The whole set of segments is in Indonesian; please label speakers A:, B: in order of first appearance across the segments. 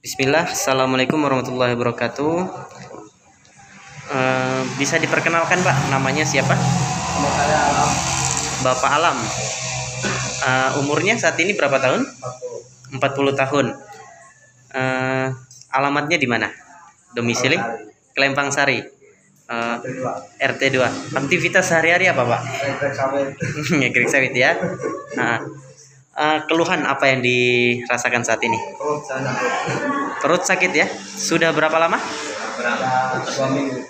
A: Bismillah, Assalamualaikum warahmatullahi wabarakatuh. Bisa diperkenalkan Pak, namanya siapa?
B: Nama saya Alam.
A: Bapak Alam. Umurnya saat ini berapa tahun? 40 tahun. Alamatnya di mana? Domisili? Kelempang Sari. RT 2. Aktivitas sehari-hari apa Pak? Ngegrik sawit ya. Keluhan apa yang dirasakan saat ini? Perut sakit ya? Sudah berapa lama?
B: 2 minggu.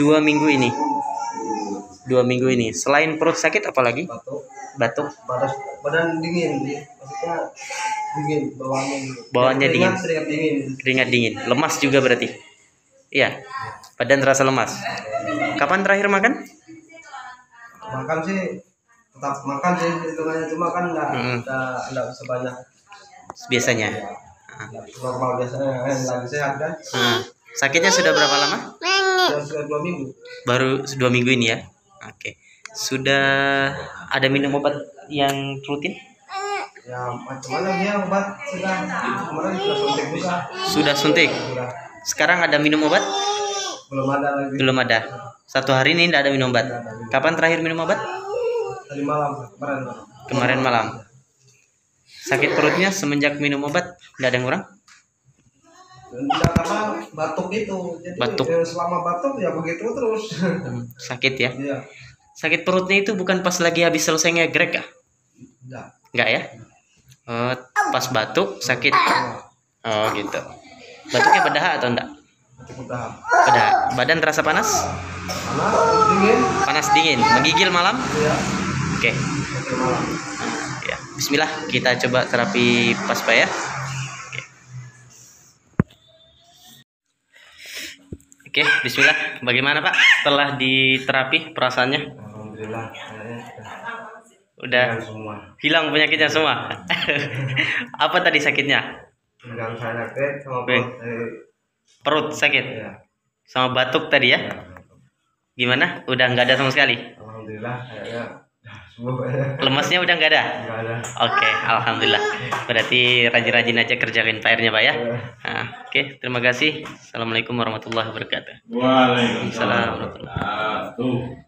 A: 2 minggu ini. 2 minggu ini. Selain perut sakit apa lagi? Batuk.
B: Badan dingin, maksudnya dingin,
A: Bawaannya dingin.
B: dingin.
A: Keringat dingin. Lemas juga berarti. Iya. Badan terasa lemas. Kapan terakhir makan?
B: Makan sih tetap makan sih hitungannya, cuma kan enggak sebanyak
A: Biasanya.
B: normal biasanya, lagi sehat kan.
A: Sakitnya sudah berapa lama?
B: Sudah 2 minggu.
A: Baru 2 minggu ini ya. Oke. Sudah ada minum obat yang rutin?
B: Ya macam mana dia obat sudah kemarin sudah suntik juga.
A: Sudah suntik.
B: Sudah.
A: Sekarang ada minum obat?
B: Belum ada lagi.
A: Belum ada. 1 hari ini tidak ada minum obat. Kapan terakhir minum obat?
B: Tadi malam,
A: Kemarin malam. Sakit perutnya semenjak minum obat tidak ada yang kurang?
B: Enggak, karena batuk itu. Jadi
A: Batuk.
B: selama batuk ya begitu terus.
A: Sakit ya?
B: Iya.
A: Sakit perutnya itu bukan pas lagi habis selesai ngegrek ya?
B: Enggak.
A: Enggak ya? Pas batuk sakit. Oh gitu. Batuknya berdahak atau enggak?
B: Udah.
A: Berdahak. Badan terasa panas?
B: Panas, dingin.
A: Panas dingin. Menggigil malam?
B: Iya.
A: Oke.
B: Malam.
A: Ya. Bismillah, kita coba terapi PASPA ya. Oke, bismillah. Bagaimana Pak setelah diterapi perasaannya?
B: Alhamdulillah,
A: Udah
B: semua.
A: hilang penyakitnya semua. Apa tadi sakitnya?
B: Pinggang saya sakit sama
A: Perut sakit?
B: ya.
A: Sama batuk tadi ya? Gimana? Udah nggak ada sama sekali?
B: Alhamdulillah, kayaknya semua
A: Lemasnya udah nggak ada?
B: nggak ada.
A: Oke, alhamdulillah. Berarti rajin-rajin aja kerjain PR-nya Pak ya. Oke, terima kasih. Assalamualaikum warahmatullahi wabarakatuh.
C: Waalaikumsalam
A: Assalamualaikum.
C: warahmatullahi wabarakatuh.